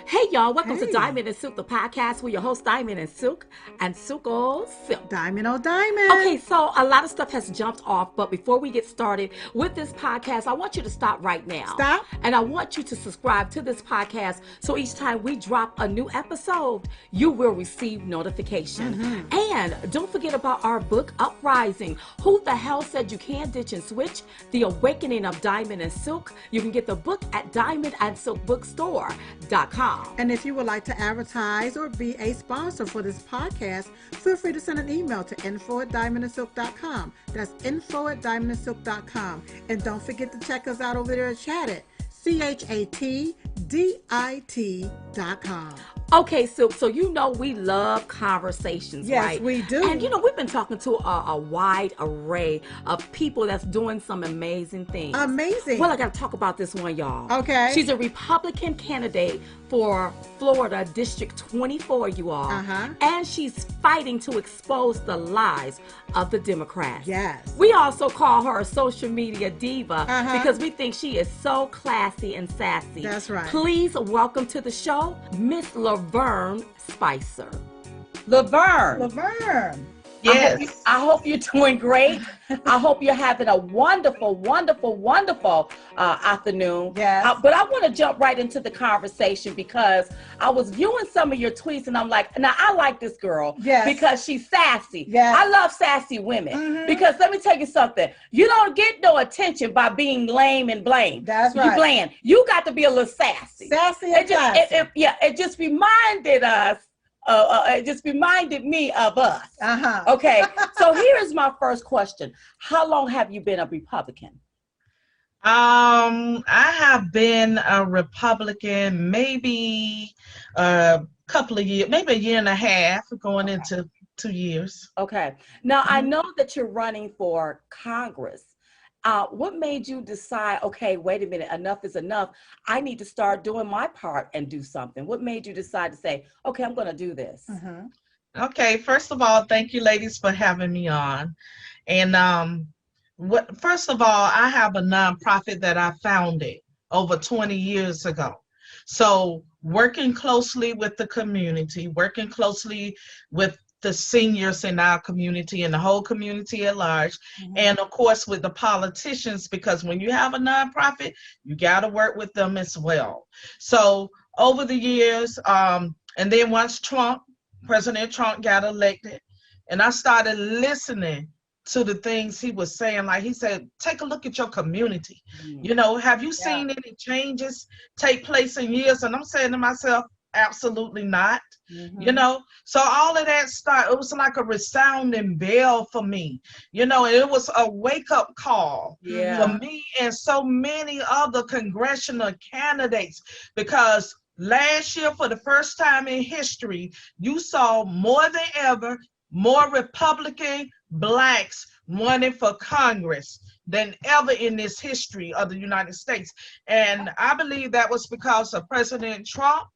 Hey y'all, welcome to Hey, Diamond and Silk, the podcast with your host Diamond and Silk and Silk. Diamond, oh Okay, Diamond. so a lot of stuff has jumped off, but before we get started with this podcast, I want you to stop right now. Stop. And I want you to subscribe to this podcast so each time we drop a new episode, you will receive notification. And don't forget about our book, Uprising. Who the hell said you can't ditch and switch? The Awakening of Diamond and Silk. You can get the book at diamondandsilkbookstore.com. And if you would like to advertise or be a sponsor for this podcast, feel free to send an email to info@diamondandsilk.com. That's info@diamondandsilk.com. And don't forget to check us out over there at Chattit, ChatDit.com. Okay, so you know we love conversations, Yes, right? we do. And you know we've been talking to a wide array of people that's doing some amazing things. Amazing. Well, I got to talk about this one, y'all. Okay. She's a Republican candidate for Florida District 24, you all. And she's fighting to expose the lies of the Democrats. Yes. We also call her a social media diva because we think she is so classy and sassy. That's right. Please welcome to the show, Miss Lavern Spicer. Lavern. Yes. I hope you're doing great. I hope you're having a wonderful, wonderful, wonderful afternoon. Yes. But I want to jump right into the conversation because I was viewing some of your tweets and I'm like, now I like this girl because she's sassy. Yes. I love sassy women because let me tell you something. You don't get no attention by being lame and blame. That's right. You bland. You got to be a little sassy. Sassy and classy. It just reminded us. It just reminded me of us. Okay, so here is my first question. How long have you been a Republican? I have been a Republican maybe a couple of years, maybe a year and a half, going into 2 years. Okay. Now, I know that you're running for Congress. What made you decide, okay, wait a minute, enough is enough. I need to start doing my part and do something. What made you decide to say, okay, I'm going to do this? Okay, first of all, thank you ladies for having me on. And first of all, I have a nonprofit that I founded over 20 years ago. So working closely with the community, working closely with the seniors in our community and the whole community at large, and of course with the politicians, because when you have a nonprofit, you got to work with them as well. So over the years, and then once President Trump got elected, and I started listening to the things he was saying, like he said, take a look at your community. You know, have you seen any changes take place in years? And I'm saying to myself, absolutely not. You know, so all of that it was like a resounding bell for me, you know, and it was a wake-up call for me and so many other congressional candidates, because last year, for the first time in history, you saw more than ever more Republican blacks running for Congress than ever in this history of the United States. And I believe that was because of President Trump.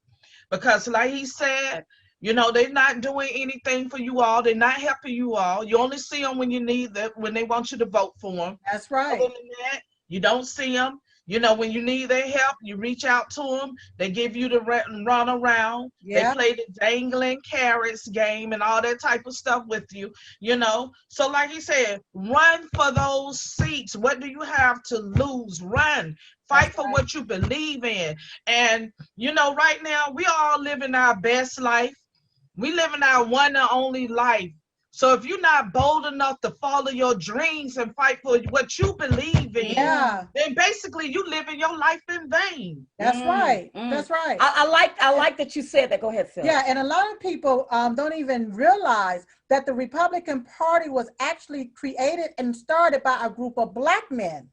Because like he said, you know, they're not doing anything for you all. They're not helping you all. You only see them when you need them, when they want you to vote for them. That's right. Other than that, you don't see them. You know, when you need their help, you reach out to them. They give you the run around. They play the dangling carrots game and all that type of stuff with you, you know. So like he said, run for those seats. What do you have to lose? Run. Fight for what you believe in. And, you know, right now, we all living our best life. We living our one and only life. So if you're not bold enough to follow your dreams and fight for what you believe in, then basically you living your life in vain. That's right. That's right. I like that you said that. Go ahead, Phil. Yeah, and a lot of people don't even realize that the Republican Party was actually created and started by a group of black men.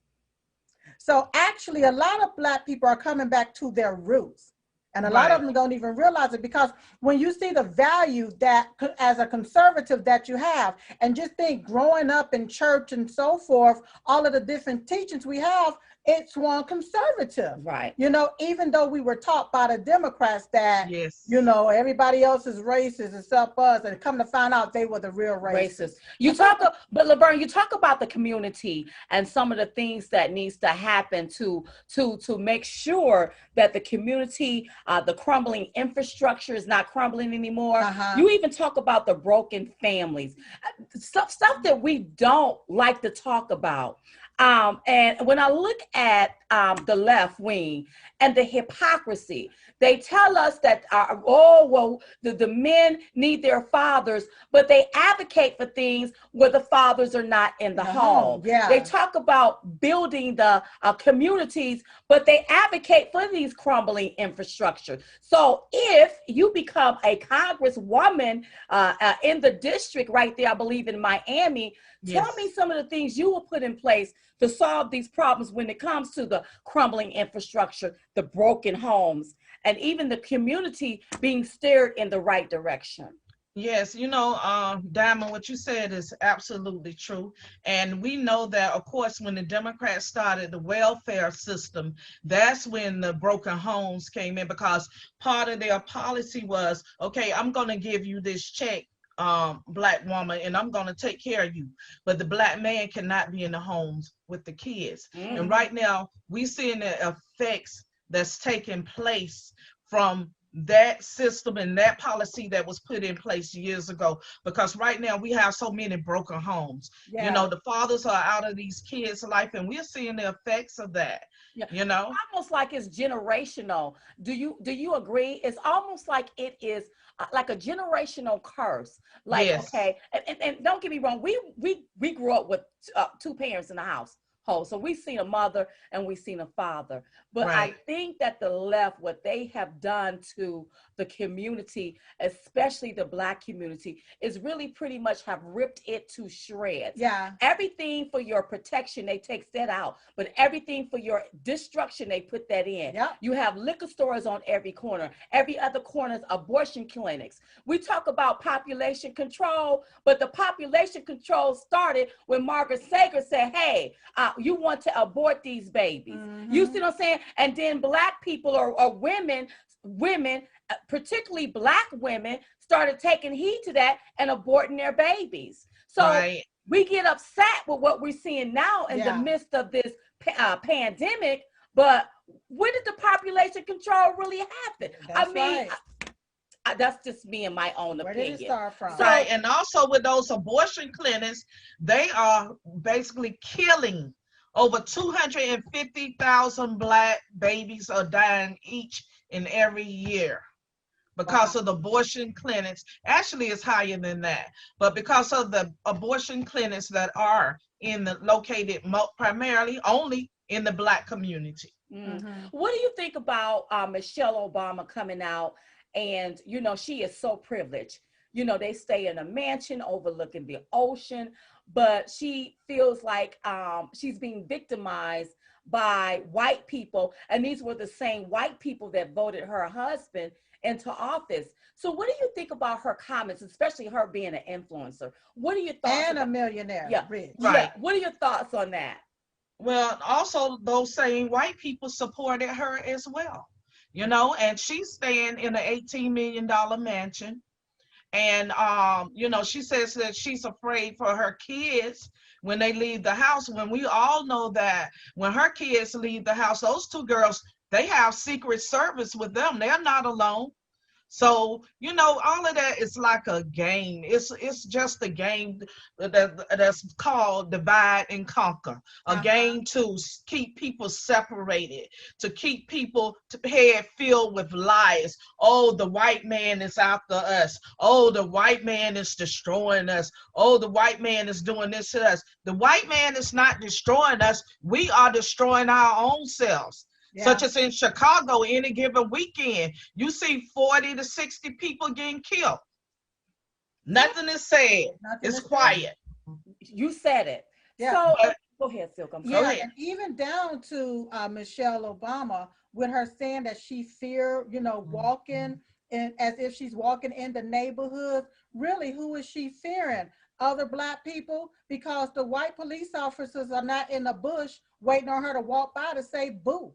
So actually, a lot of black people are coming back to their roots. And a lot of them don't even realize it, because when you see the value that as a conservative that you have, and just think growing up in church and so forth, all of the different teachings we have, it swung conservative. Right. You know, even though we were taught by the Democrats that, Yes. you know, everybody else is racist except us, and come to find out they were the real racists. You but Lavern, you talk about the community and some of the things that needs to happen to make sure that the community, the crumbling infrastructure is not crumbling anymore. You even talk about the broken families, stuff that we don't like to talk about. And when I look at the left wing and the hypocrisy, they tell us that, the men need their fathers, but they advocate for things where the fathers are not in the home. Yeah. They talk about building the communities, but they advocate for these crumbling infrastructure. So if you become a congresswoman in the district right there, I believe in Miami, Yes. tell me some of the things you will put in place to solve these problems when it comes to the crumbling infrastructure, the broken homes, and even the community being steered in the right direction. Yes, you know, Diamond, what you said is absolutely true. And we know that, of course, when the Democrats started the welfare system, that's when the broken homes came in, because part of their policy was, okay, I'm going to give you this check, black woman, and I'm going to take care of you. But the black man cannot be in the homes with the kids. And right now, we seeing the effects that's taking place from that system and that policy that was put in place years ago, because right now we have so many broken homes. You know, the fathers are out of these kids' life, and we're seeing the effects of that. You know, it's almost like it's generational. Do you agree? It's almost like it is like a generational curse. Like, yes. Okay, and don't get me wrong, we grew up with two parents in the house. So we've seen a mother and we've seen a father. But Right. I think that the left, what they have done to the community, especially the black community, is really pretty much have ripped it to shreds. Yeah. Everything for your protection, they take that out. But everything for your destruction, they put that in. Yep. You have liquor stores on every corner. Every other corner is abortion clinics. We talk about population control, but the population control started when Margaret Sanger said, hey, you want to abort these babies. You see what I'm saying? And then black people or women, particularly black women, started taking heed to that and aborting their babies. So Right. we get upset with what we're seeing now in the midst of this pandemic, but where did the population control really happen? That's right. That's just me and my own Where opinion. did it start from? So, Right. And also with those abortion clinics, they are basically killing. Over 250,000 black babies are dying each and every year because of the abortion clinics. Actually, it's higher than that, but because of the abortion clinics that are located primarily only in the black community. What do you think about Michelle Obama coming out? And, you know, she is so privileged. You know, they stay in a mansion overlooking the ocean, but she feels like she's being victimized by white people. And these were the same white people that voted her husband into office. So what do you think about her comments, especially her being an influencer? What are your thoughts? And a millionaire. Yeah. Rich. Right. What are your thoughts on that? Well, also those same white people supported her as well, you know, and she's staying in an $18 million mansion. And, you know, she says that she's afraid for her kids when they leave the house, when we all know that when her kids leave the house, those two girls, they have Secret Service with them. They're not alone. So, you know, all of that is like a game. It's just a game that's called divide and conquer. A game to keep people separated, to keep people head filled with lies. Oh, the white man is after us. Oh, the white man is destroying us. Oh, the white man is doing this to us. The white man is not destroying us. We are destroying our own selves. Yeah. Such as in Chicago, any given weekend, you see 40 to 60 people getting killed. Nothing is said. It's quiet. You said it. Yeah. So go ahead, Silk. Go ahead. And even down to Michelle Obama, with her saying that she feared, you know, walking and as if she's walking in the neighborhood. Really, who is she fearing? other black people because the white police officers are not in the bush waiting on her to walk by to say boo.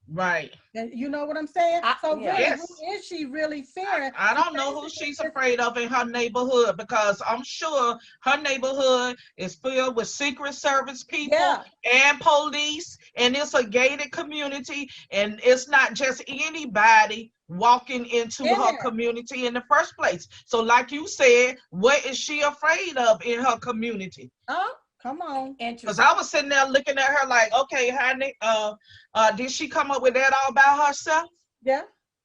Right. And you know what I'm saying? So Yeah. really, Yes. who is she really fearing? I don't know who she's afraid of in her neighborhood, because I'm sure her neighborhood is filled with Secret Service people Yeah. and police, and it's a gated community, and it's not just anybody walking into In her there. community in the first place. So like you said, what is she afraid of in her community? Oh, come on. Because Interesting. I was sitting there looking at her like, okay, honey, did she come up with that all by herself? Yeah.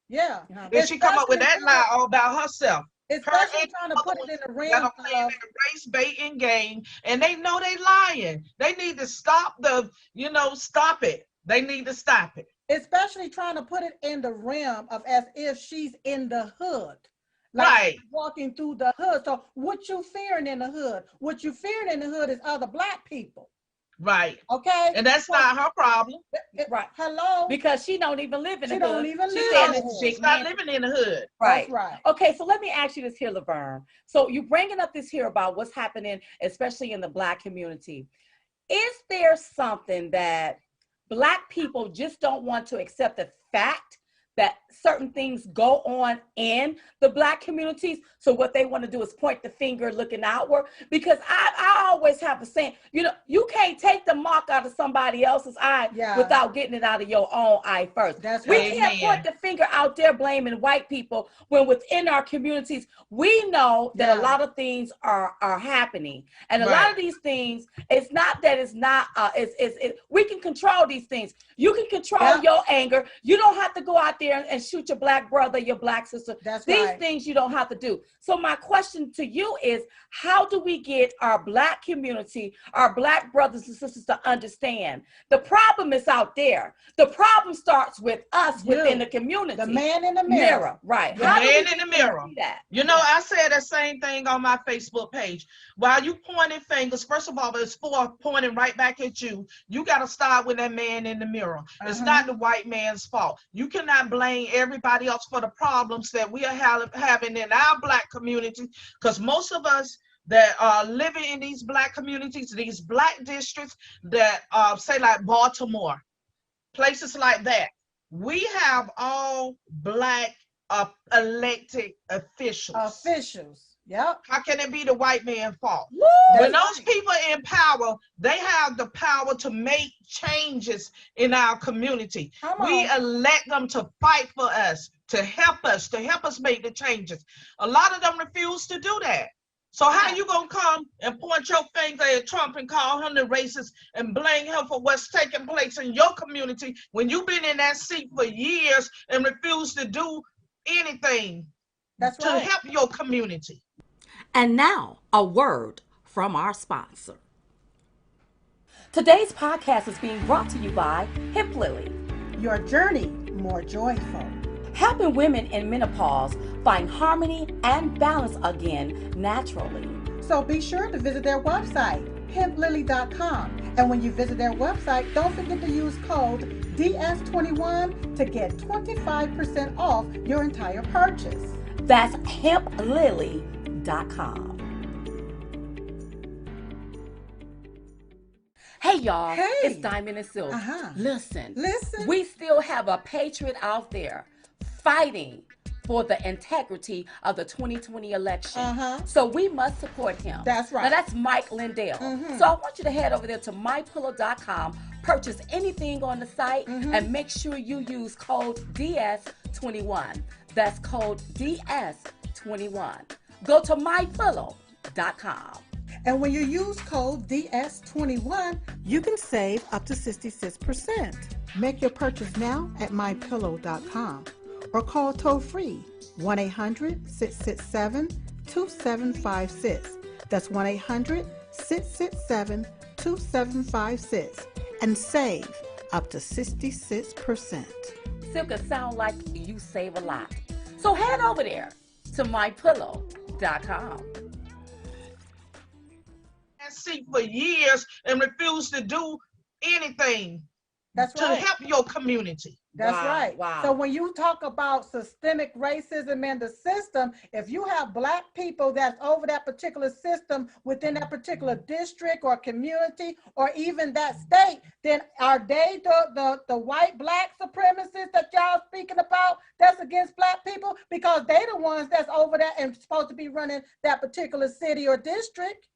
Yeah. Did she come up with that Especially lie all about herself? Her especially and trying to the put other it in the that realm are playing of in the race baiting game, and they know they lying. They need to stop stop it. They need to stop it. especially trying to put it in the realm of as if she's in the hood. Like Right, she's walking through the hood. So what you fearing in the hood? What you fearing in the hood is other black people. right. Okay? And that's So, not her problem. Right. hello? Because she don't even live in the She hood. don't even She's live staying in the in this hood. big She's not mansion. living in the hood. Right. That's right. Okay, so let me ask you this here, Lavern. So you bringing up this here about what's happening, especially in the black community. Is there something that black people just don't want to accept the fact that certain things go on in the black communities? So what they want to do is point the finger looking outward? Because I always have a saying, you can't take the mark out of somebody else's eye Yeah. without getting it out of your own eye first. That's We right. can't point the finger out there blaming white people when within our communities, we know that a Yeah. lot of things are happening. And a lot Right. of these things, it's not that it's not, we can control these things. You can control Yeah. your anger. You don't have to go out there and shoot your black brother, your black sister. That's These right. things you don't have to do. So my question to you is, how do we get our black community, our black brothers and sisters to understand the problem is out there? The problem starts with us within the community. The man in the mirror. Right. The How do we man get in the them to mirror. see that? I said the same thing on my Facebook page. While you pointing fingers, first of all, it's for pointing right back at you. You got to start with that man in the mirror. It's not the white man's fault. You cannot blame everybody else for the problems that we are having in our black community, because most of us that are living in these black communities, these black districts that say like Baltimore, places like that, we have all black elected officials. Yep. How can it be the white man's fault? Woo! When those people in power, they have the power to make changes in our community. Come We on. elect them to fight for us, to help us make the changes. A lot of them refuse to do that. So how you gonna come and point your finger at Trump and call him the racist and blame him for what's taking place in your community when you've been in that seat for years and refuse to do anything That's to right. help your community? And now, a word from our sponsor. Today's podcast is being brought to you by Hemp Lily, Your journey more joyful. helping women in menopause find harmony and balance again naturally. So be sure to visit their website, hemplily.com. And when you visit their website, don't forget to use code DS21 to get 25% off your entire purchase. That's hemplily.com. Hey y'all, Hey. it's Diamond and Silk. Listen, we still have a patriot out there fighting for the integrity of the 2020 election. So we must support him. That's right. Now that's Mike Lindell. So I want you to head over there to mypillow.com, purchase anything on the site, and make sure you use code DS21. That's code DS21. Go to mypillow.com. And when you use code DS21, you can save up to 66%. Make your purchase now at mypillow.com or call toll-free 1-800-667-2756. That's 1-800-667-2756 and save up to 66%. Silk, it sound like you save a lot. So head over there to mypillow.com. Seat for years and refuse to do anything That's to right. help your community. That's Wow, right. wow. So when you talk about systemic racism in the system, if you have black people that's over that particular system within that particular district or community or even that state, then are they the white black supremacists that y'all speaking about that's against black people? Because they the ones that's over that and supposed to be running that particular city or district.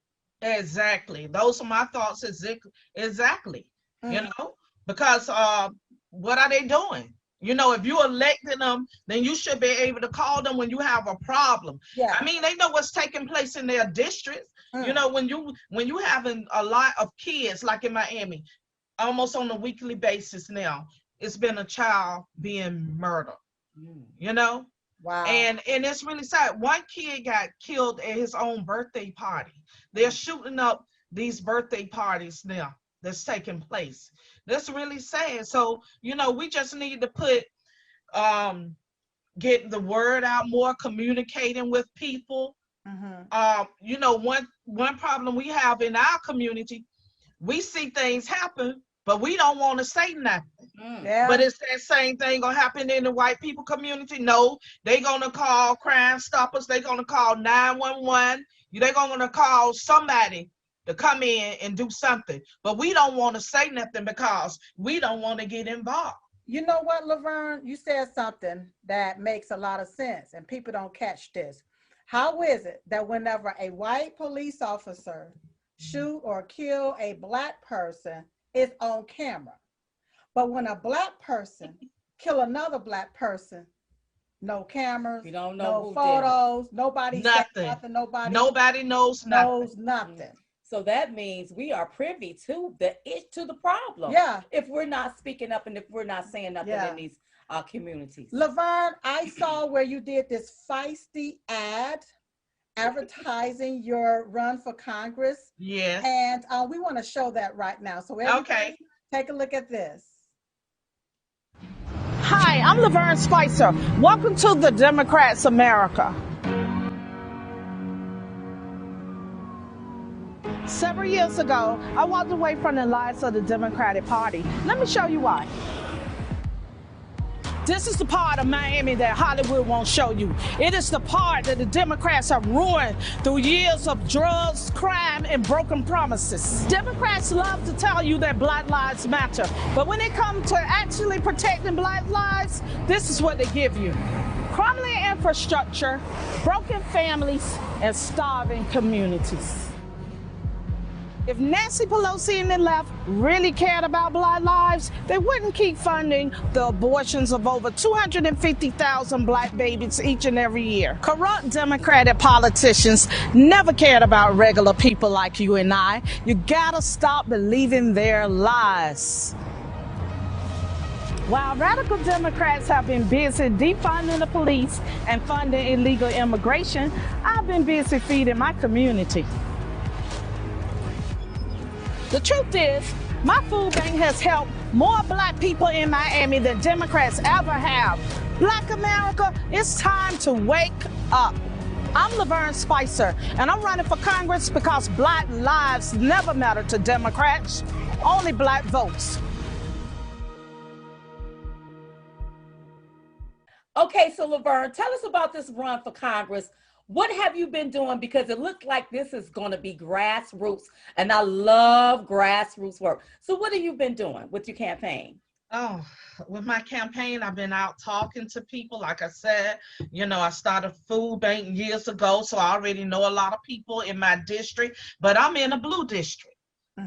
Exactly. Those are my thoughts. Exactly. You Mm, know, because what are they doing? You know, if you elected them, then you should be able to call them when you have a problem. yeah. I mean, they know what's taking place in their districts. You Mm, know, when you having a lot of kids, like in Miami, almost on a weekly basis now, it's been a child being murdered. Mm. You know, wow. and it's really sad. One kid got killed at his own birthday party. They're shooting up these birthday parties now that's taking place. That's really sad. So, you know, we just need to put um get the word out more, communicating with people. Hmm. You know, one problem we have in our community, we see things happen, but we don't want to say nothing. Mm. But Yeah. is that same thing gonna happen in the white people community? No, they gonna call Crime Stoppers. They gonna call 911. They gonna call somebody to come in and do something. But we don't want to say nothing because we don't want to get involved. You know what, Lavern? You said something that makes a lot of sense, and people don't catch this. How is it that whenever a white police officer shoot or kill a black person, it's on camera? But when a black person kill another black person, no cameras, You don't know no who did it. photos, nobody said Nothing. nothing, nobody Nobody knows nothing. knows nothing. So that means we are privy to the problem. Yeah. If we're not speaking up and if we're not saying nothing Yeah. in these communities. Lavern, I saw where you did this feisty ad advertising your run for Congress. Yes. And we want to show that right now. So everybody, Okay. take a look at this. Hi, I'm Lavern Spicer. Welcome to the Democrats America. Several years ago, I walked away from the lies of the Democratic Party. Let me show you why. This is the part of Miami that Hollywood won't show you. It is the part that the Democrats have ruined through years of drugs, crime, and broken promises. Democrats love to tell you that Black lives matter, but when it comes to actually protecting Black lives, this is what they give you. Crumbling infrastructure, broken families, and starving communities. If Nancy Pelosi and the left really cared about Black lives, they wouldn't keep funding the abortions of over 250,000 Black babies each and every year. Corrupt Democratic politicians never cared about regular people like you and I. You gotta stop believing their lies. While radical Democrats have been busy defunding the police and funding illegal immigration, I've been busy feeding my community. The truth is, my food bank has helped more Black people in Miami than Democrats ever have. Black America, it's time to wake up. I'm Lavern Spicer, and I'm running for Congress because Black lives never matter to Democrats, only Black votes. Okay, so Lavern, tell us about this run for Congress. What have you been doing? Because it looks like this is going to be grassroots, and I love grassroots work. So what have you been doing with your campaign? Oh, with my campaign, I've been out talking to people. Like I said, you know, I started a food bank years ago, so I already know a lot of people in my district, but I'm in a blue district.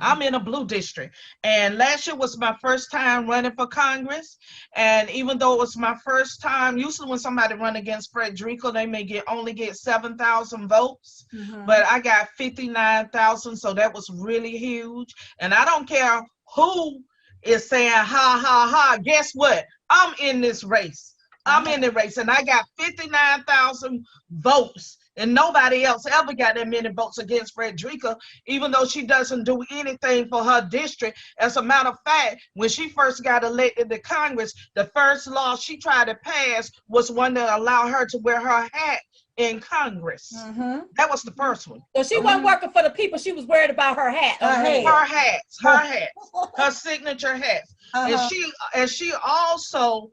I'm in a blue district. And last year was my first time running for Congress. And even though it was my first time, usually when somebody run against Frederica, they may only get 7,000 votes. But I got 59,000, so that was really huge. And I don't care who is saying, ha, ha, ha. Guess what? I'm in this race. I'm in the race, and I got 59,000 votes. And nobody else ever got that many votes against Frederica, even though she doesn't do anything for her district. As a matter of fact, when she first got elected to Congress, the first law she tried to pass was one that allowed her to wear her hat in Congress. Mm-hmm. That was the first one. So she wasn't working for the people. She was worried about her hat. Her head. Her hats, her signature hats. And she also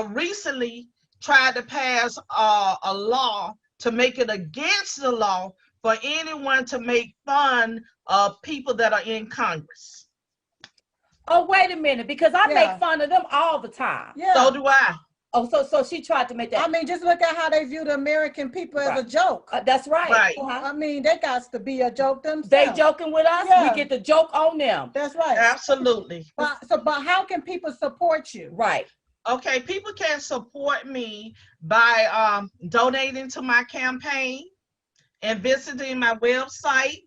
recently tried to pass a law to make it against the law for anyone to make fun of people that are in Congress. Oh, wait a minute, because I make fun of them all the time. Yeah. So do I. Oh, so she tried to make that. I mean, just look at how they view the American people as a joke. That's right. Right. I mean, they got to be a joke themselves. They joking with us. Yeah. We get the joke on them. That's right. Absolutely. But how can people support you? Right. Okay, people can support me by donating to my campaign and visiting my website.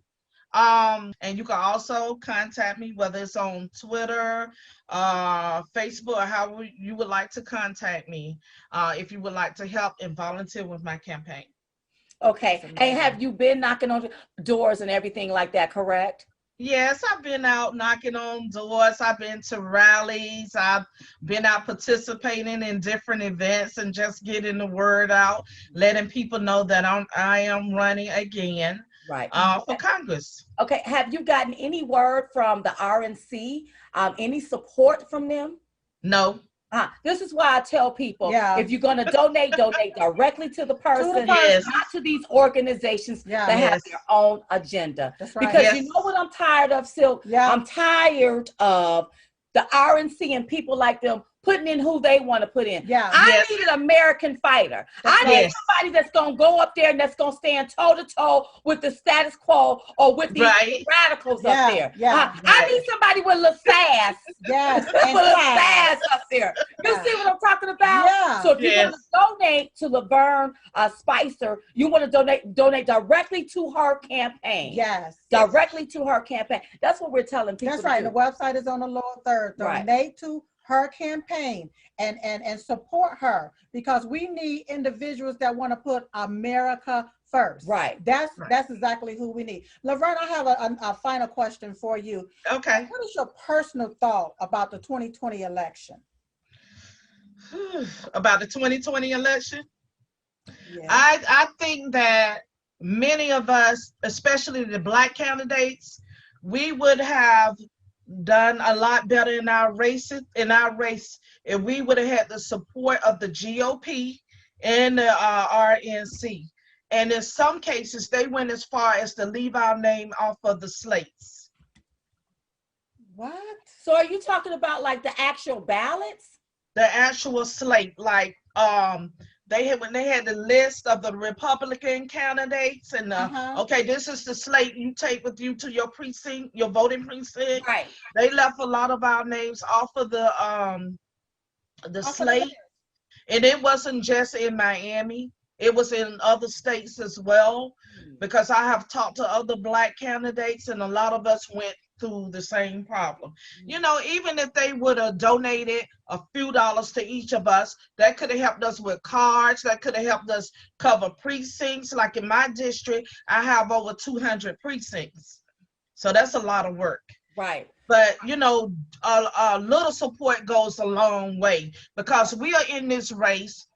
And you can also contact me, whether it's on Twitter, Facebook, or however you would like to contact me, if you would like to help and volunteer with my campaign. Okay. And have you been knocking on doors and everything like that, correct? Yes, I've been out knocking on doors. I've been to rallies. I've been out participating in different events and just getting the word out, letting people know that I am running again. Right. For Congress. Okay. Have you gotten any word from the RNC? Any support from them? No. This is why I tell people, if you're going to donate directly to the person, not to these organizations that have their own agenda. That's right. Because you know what I'm tired of, Silk? I'm tired of the RNC and people like them putting in who they want to put in. I need an American fighter. I need somebody that's going to go up there and that's going to stand toe-to-toe with the status quo or with these radicals up there. I need somebody with a little sass. With a little sass up there. You see what I'm talking about? So if you want to donate to Lavern Spicer, you want to donate directly to her campaign. Directly to her campaign. That's what we're telling people. That's right. The website is on the lower third. Donate to her campaign and support her, because we need individuals that want to put America first. That's exactly who we need. Lavern, I have a final question for you. Okay. What is your personal thought about the 2020 election? About the 2020 election? I think that many of us, especially the Black candidates, we would have done a lot better in our race if we would have had the support of the GOP and the RNC. And in some cases, they went as far as to leave our name off of the slates. What? So are you talking about like the actual ballots? The actual slate, like when they had the list of the Republican candidates and okay, this is the slate you take with you to your precinct, your voting precinct. They left a lot of our names off of the slate. And it wasn't just in Miami, it was in other states as well, because I have talked to other Black candidates and a lot of us went through the same problem. You know, even if they would have donated a few dollars to each of us, that could have helped us with cards, that could have helped us cover precincts. Like in my district, I have over 200 precincts. So that's a lot of work. But, you know, a little support goes a long way, because we are in this race.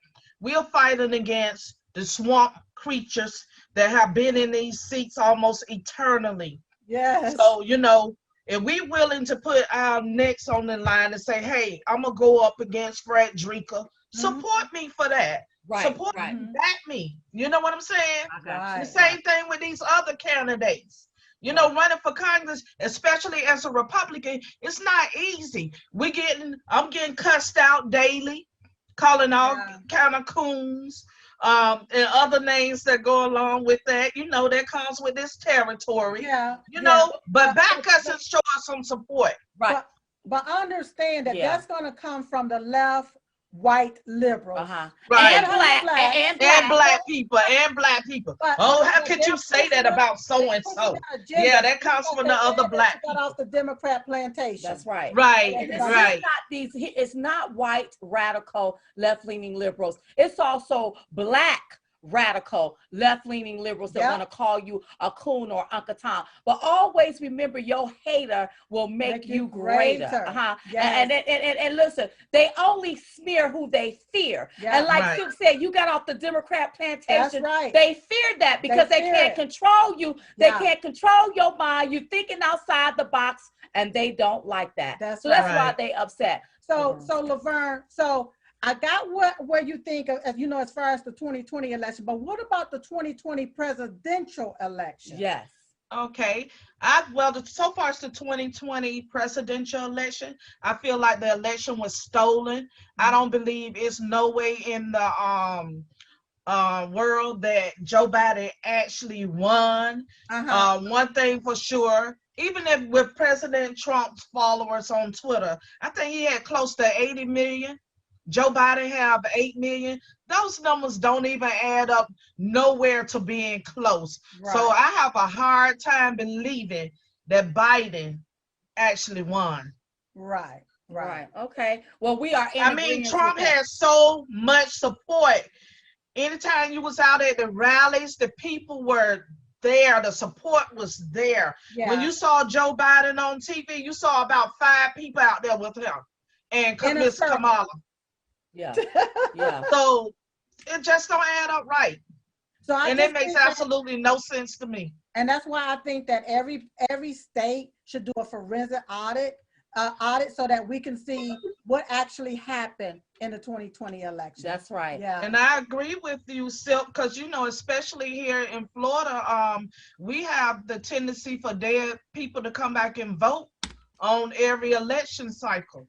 We are fighting against the swamp creatures that have been in these seats almost eternally. So, you know, if we willing to put our necks on the line and say, hey, I'm going to go up against Frederica, support me for that. Support me, back me. You know what I'm saying? The same thing with these other candidates. You know, running for Congress, especially as a Republican, it's not easy. I'm getting cussed out daily, calling all kind of coons. And other names that go along with that, you know, that comes with this territory. You know, but back us and show us some support. But understand that that's going to come from the left, white liberals. And black people. But, how could you say that about so and so? Yeah, that comes from the other Black people. Got off the Democrat plantation. That's right. It's not white radical left-leaning liberals. It's also Black radical, left-leaning liberals that Yep. want to call you a coon or Uncle Tom. But always remember, your hater will make you greater. Yes. And listen, they only smear who they fear. Yeah. And like Right. Silk said, you got off the Democrat plantation. That's right. They fear that because they fear can't it. control you. They Yeah. can't control your mind. You're thinking outside the box, and they don't like that. That's so that's right. why they upset. So Lavern, so I got where you think of, as you know, as far as the 2020 election, but what about the 2020 presidential election? Yes. Okay. So far as the 2020 presidential election, I feel like the election was stolen. I don't believe it's no way in the world that Joe Biden actually won. One thing for sure, even if with President Trump's followers on Twitter, I think he had close to 80 million. Joe Biden have 8 million. Those numbers don't even add up nowhere to being close. Right. So I have a hard time believing that Biden actually won. Right. Okay. Well, we are in I mean, agreement Trump with that. had so much support. Anytime you was out at the rallies, the people were there. The support was there. Yeah. When you saw Joe Biden on TV, you saw about 5 people out there with him and In a Miss circle. Kamala. Yeah. Yeah. So it just don't add up right. So I And just it makes think that- absolutely no sense to me. and that's why I think that every state should do a forensic audit so that we can see what actually happened in the 2020 election. That's right. Yeah. And I agree with you, Silk, because you know, especially here in Florida, we have the tendency for dead people to come back and vote on every election cycle.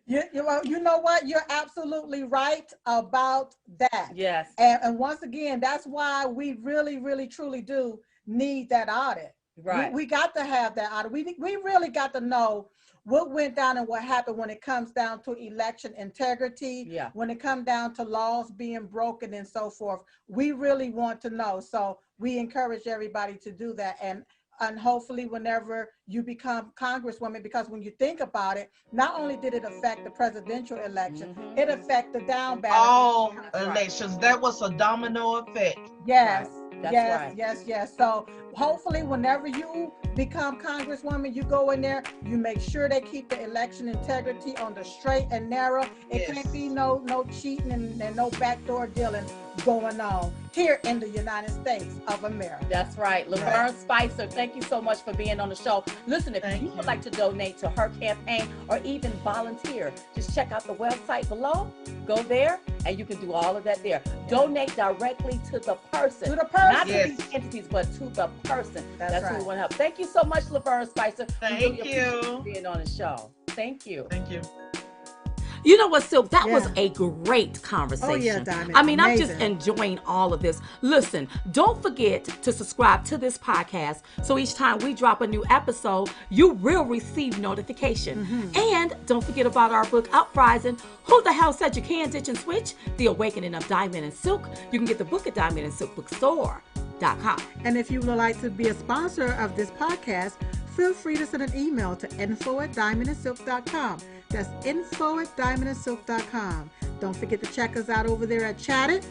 You know what? You're absolutely right about that. Yes. And once again, that's why we really, really, truly do need that audit. Right. We got to have that audit. We really got to know what went down and what happened when it comes down to election integrity, Yeah. when it comes down to laws being broken and so forth. We really want to know. So we encourage everybody to do that. And hopefully whenever you become Congresswoman, because when you think about it, not only did it affect the presidential election, it affected the down ballot. All elections, that was a domino effect. Yes, That's yes, right. yes. So hopefully whenever you become Congresswoman, you go in there, you make sure they keep the election integrity on the straight and narrow. It Yes. can't be no cheating and no backdoor dealing going on here in the United States of America. That's right. Lavern Spicer, thank you so much for being on the show. Listen, if Thank you would you. like to donate to her campaign or even volunteer, just check out the website below. Go there and you can do all of that there. Donate directly to the person. To the person. Not Yes. to these entities, but to the person. That's who we right. want to help. Thank you so much, Lavern Spicer. We Thank really appreciate you. being on the show. Thank you. Thank you. You know what, Silk? That was Yeah. a great conversation. Oh, yeah, Diamond. I mean, I'm just Amazing. enjoying all of this. Listen, don't forget to subscribe to this podcast so each time we drop a new episode, you will receive notification. And don't forget about our book, Uprising, Who the Hell Said You Can't Ditch and Switch? The Awakening of Diamond and Silk. You can get the book at Diamond and Silk Bookstore.com. And if you would like to be a sponsor of this podcast, feel free to send an email to info@diamondandsilk.com. That's info@diamondandsilk.com. Don't forget to check us out over there at Chattit,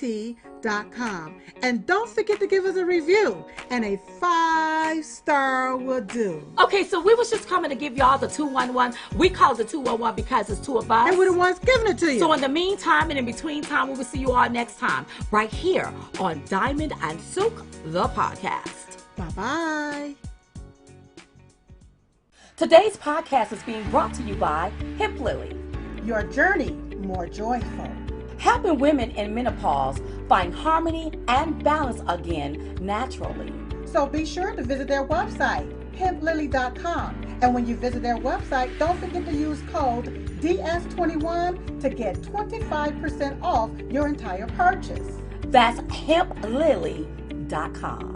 ChatDit.com. And don't forget to give us a review, and a 5-star would do. Okay, so we was just coming to give y'all the 211. We call it the 211 because it's two of us. And we're the ones giving it to you. So in the meantime and in between time, we will see you all next time right here on Diamond and Silk, the podcast. Bye-bye. Today's podcast is being brought to you by Hemp Lily, Your journey more joyful. helping women in menopause find harmony and balance again naturally. So be sure to visit their website, hemplily.com. And when you visit their website, don't forget to use code DS21 to get 25% off your entire purchase. That's hemplily.com.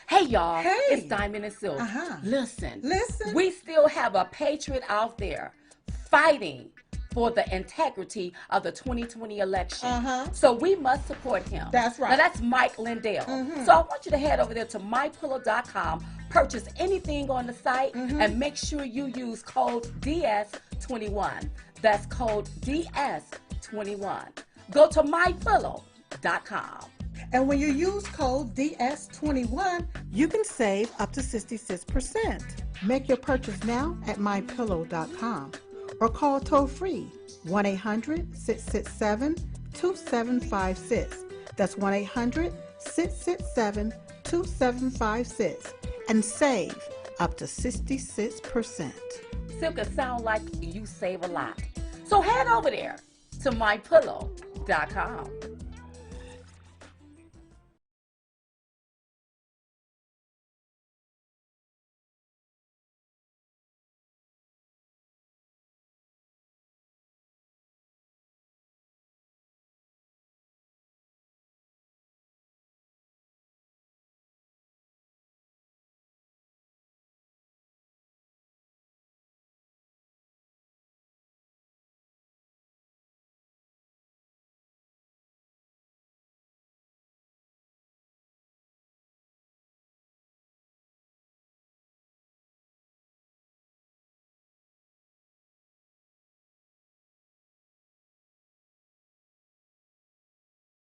Hey y'all, Hey. it's Diamond and Silk. Listen, we still have a patriot out there fighting for the integrity of the 2020 election. So we must support him. That's right. Now that's Mike Lindell. So I want you to head over there to mypillow.com, purchase anything on the site, and make sure you use code DS DS21. That's code DS21. Go to mypillow.com. And when you use code DS21, you can save up to 66%. Make your purchase now at mypillow.com or call toll-free 1-800-667-2756. That's 1-800-667-2756 and save up to 66%. Silk, sound like you save a lot. So head over there to mypillow.com.